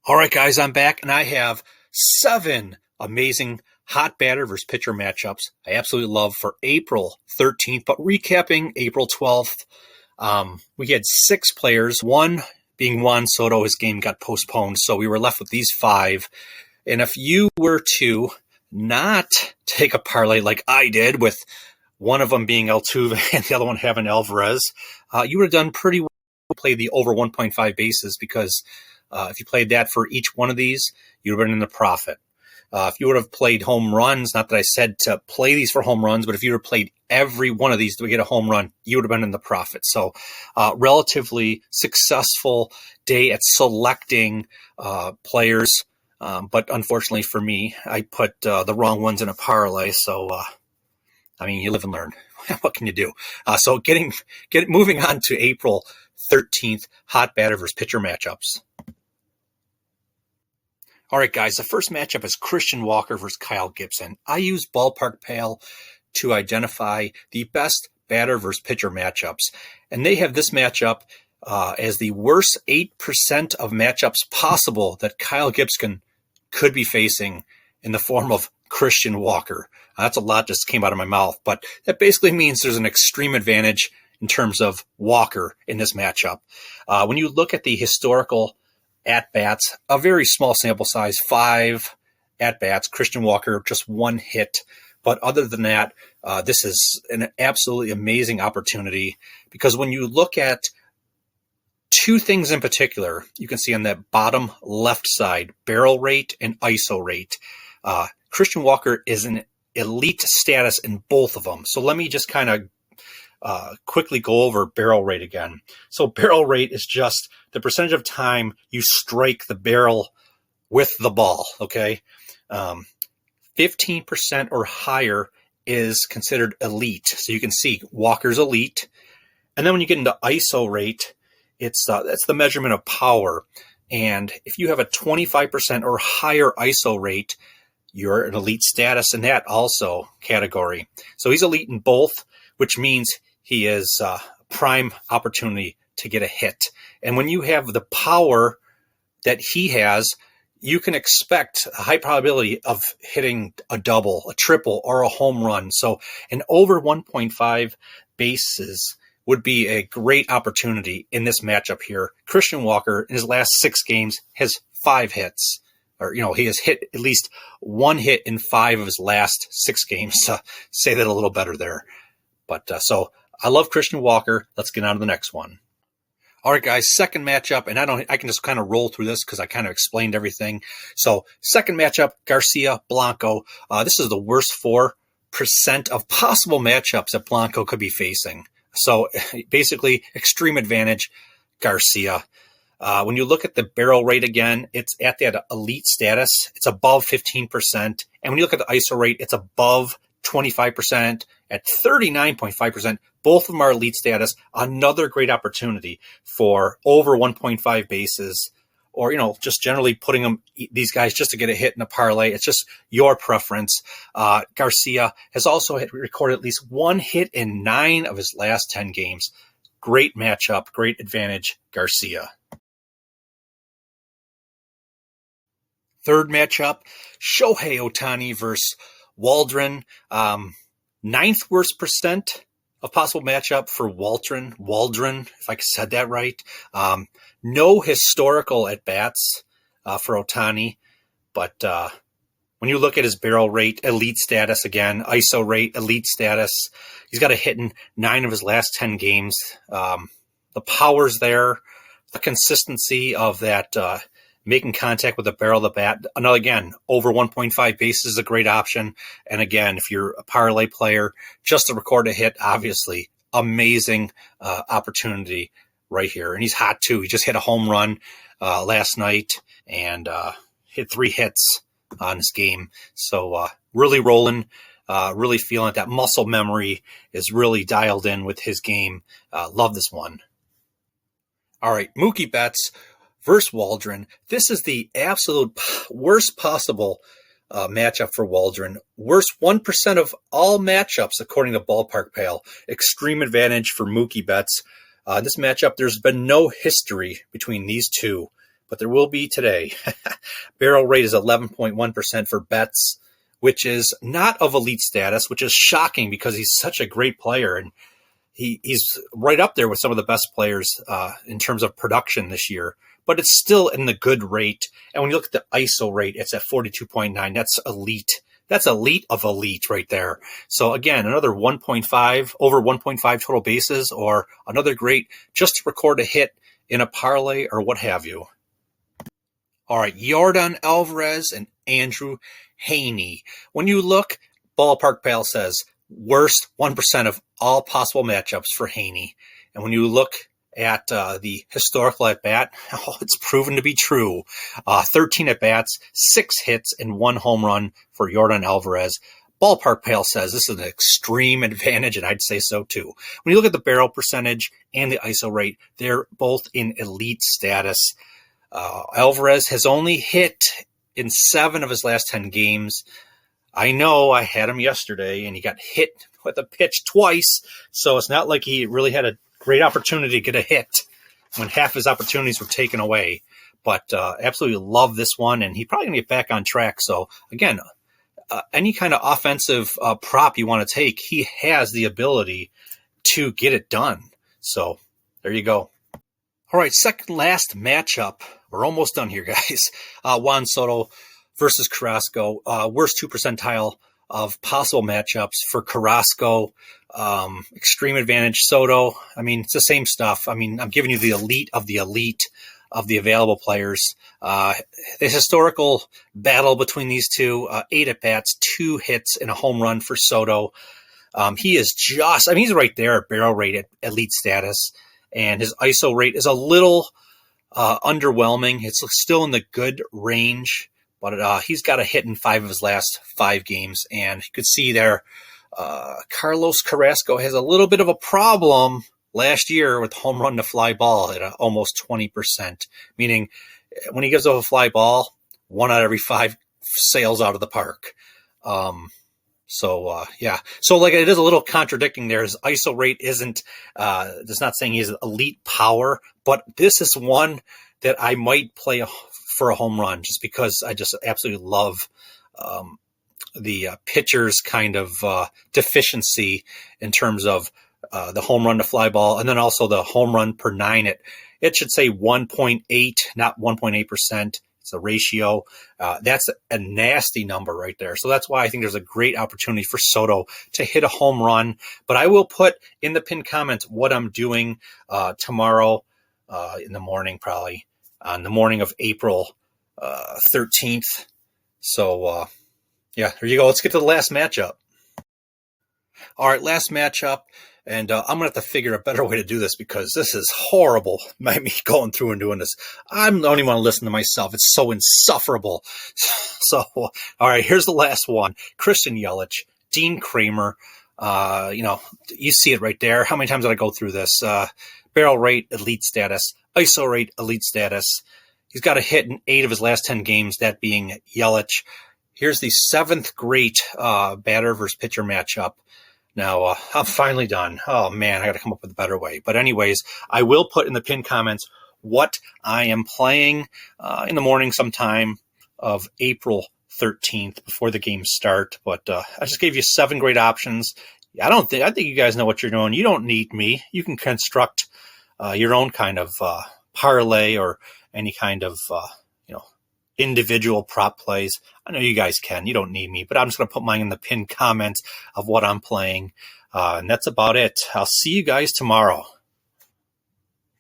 All right, guys, I'm back, and I have 7 amazing hot batter versus pitcher matchups I absolutely love for April 13th. But recapping April 12th, we had 6 players, one being Juan Soto. His game got postponed, so we were left with these 5. And if you were to not take a parlay like I did, with one of them being Altuve and the other one having Alvarez, you would have done pretty well to play the over 1.5 bases, because if you played that for each one of these, you would have been in the profit. If you would have played home runs, not that I said to play these for home runs, but if you would have played every one of these to get a home run, you would have been in the profit. So relatively successful day at selecting players. But unfortunately for me, I put the wrong ones in a parlay. So, you live and learn. What can you do? So moving on to April 13th, hot batter versus pitcher matchups. All right, guys, the first matchup is Christian Walker versus Kyle Gibson. I use Ballpark Pal to identify the best batter versus pitcher matchups, and they have this matchup as the worst 8% of matchups possible that Kyle Gibson could be facing in the form of Christian Walker. That's a lot just came out of my mouth, but that basically means there's an extreme advantage in terms of Walker in this matchup. When you look at the historical at-bats, a very small sample size, 5 at-bats, Christian Walker, just 1 hit. But other than that, this is an absolutely amazing opportunity, because when you look at 2 things in particular, you can see on that bottom left side, barrel rate and ISO rate. Christian Walker is an elite status in both of them. So let me just kind of quickly go over barrel rate again. So barrel rate is just the percentage of time you strike the barrel with the ball, okay? 15% or higher is considered elite. So you can see Walker's elite. And then when you get into ISO rate, that's the measurement of power. And if you have a 25% or higher ISO rate, you're an elite status in that also category. So he's elite in both, which means he is a prime opportunity to get a hit. And when you have the power that he has, you can expect a high probability of hitting a double, a triple, or a home run. So an over 1.5 bases would be a great opportunity in this matchup here. Christian Walker, in his last 6 games, has 5 hits. Or, he has hit at least 1 hit in 5 of his last 6 games. Say that a little better there. But so I love Christian Walker. Let's get on to the next one. All right, guys, second matchup, and I can just kind of roll through this because I kind of explained everything. So second matchup, Garcia, Blanco. This is the worst 4% of possible matchups that Blanco could be facing. So basically, extreme advantage, Garcia. When you look at the barrel rate again, it's at that elite status. It's above 15%. And when you look at the ISO rate, it's above 25% at 39.5%. Both of them are elite status. Another great opportunity for over 1.5 bases, or, just generally putting these guys just to get a hit in a parlay. It's just your preference. Garcia has also recorded at least 1 hit in 9 of his last 10 games. Great matchup, great advantage, Garcia. Third matchup, Shohei Otani versus Waldron. 9th worst percent of possible matchup for Waldron, if I said that right. No historical at-bats for Otani, but when you look at his barrel rate, elite status again, ISO rate, elite status, he's got a hit in 9 of his last 10 games. The power's there, the consistency of that making contact with the barrel of the bat. Again, over 1.5 bases is a great option. And again, if you're a parlay player, just to record a hit, obviously, amazing opportunity right here. And he's hot too. He just hit a home run last night and hit 3 hits on his game. So really rolling, really feeling it. That muscle memory is really dialed in with his game. Love this one. All right, Mookie Betts versus Waldron. This is the absolute worst possible matchup for Waldron. Worst 1% of all matchups, according to Ballpark Pal. Extreme advantage for Mookie Betts. This matchup, there's been no history between these two but there will be today. Barrel rate is 11.1% for Betts, which is not of elite status, which is shocking because he's such a great player. And he's right up there with some of the best players in terms of production this year, but it's still in the good rate. And when you look at the ISO rate, it's at 42.9. That's elite. That's elite of elite right there. So again, another 1.5, over 1.5 total bases, or another great just to record a hit in a parlay or what have you. All right, Yadier Alvarez and Andrew Heaney. When you look, Ballpark Pal says worst 1% of all possible matchups for Heaney. And when you look at the historical at-bat, it's proven to be true. 13 at-bats, 6 hits, and 1 home run for Yadier Alvarez. Ballpark Pal says this is an extreme advantage, and I'd say so too. When you look at the barrel percentage and the ISO rate, they're both in elite status. Alvarez has only hit in 7 of his last 10 games. I know I had him yesterday, and he got hit with a pitch twice, so it's not like he really had a great opportunity to get a hit when half his opportunities were taken away. But absolutely love this one, and he's probably going to get back on track. So, again, any kind of offensive prop you want to take, he has the ability to get it done. So, there you go. All right, second last matchup. We're almost done here, guys. Juan Soto versus Carrasco. Worst 2 percentile of possible matchups for Carrasco. Extreme advantage Soto. I mean, it's the same stuff. I mean, I'm giving you the elite of the available players. The historical battle between these two, 8 at-bats, 2 hits, and a home run for Soto. He is just, I mean, he's right there at barrel rate at elite status, and his ISO rate is a little underwhelming. It's still in the good range, but he's got a hit in 5 of his last 5 games, and you could see there Carlos Carrasco has a little bit of a problem last year with home run to fly ball at almost 20%, meaning when he gives up a fly ball, 1 out of every 5 sails out of the park. So like it is a little contradicting there. His ISO rate isn't, it's not saying he's elite power, but this is one that I might play for a home run just because I just absolutely love, the pitcher's kind of deficiency in terms of the home run to fly ball, and then also the home run per 9. It should say 1.8, not 1.8%. It's a ratio. That's a nasty number right there. So that's why I think there's a great opportunity for Soto to hit a home run. But I will put in the pinned comments what I'm doing tomorrow in the morning, probably on the morning of April 13th. So, yeah, there you go. Let's get to the last matchup. All right, last matchup. And I'm going to have to figure a better way to do this because this is horrible, me going through and doing this. I don't even want to listen to myself. It's so insufferable. So, all right, here's the last one. Christian Yelich, Dean Kramer. You see it right there. How many times did I go through this? Barrel rate, elite status. ISO rate, elite status. He's got a hit in 8 of his last 10 games, that being Yelich. Here's the 7th great batter versus pitcher matchup. Now, I'm finally done. Oh, man, I got to come up with a better way. But anyways, I will put in the pinned comments what I am playing in the morning sometime of April 13th before the games start. But I just gave you 7 great options. I think you guys know what you're doing. You don't need me. You can construct your own kind of parlay or any kind of, individual prop plays. I know you guys can. You don't need me, but I'm just going to put mine in the pinned comments of what I'm playing. And that's about it. I'll see you guys tomorrow.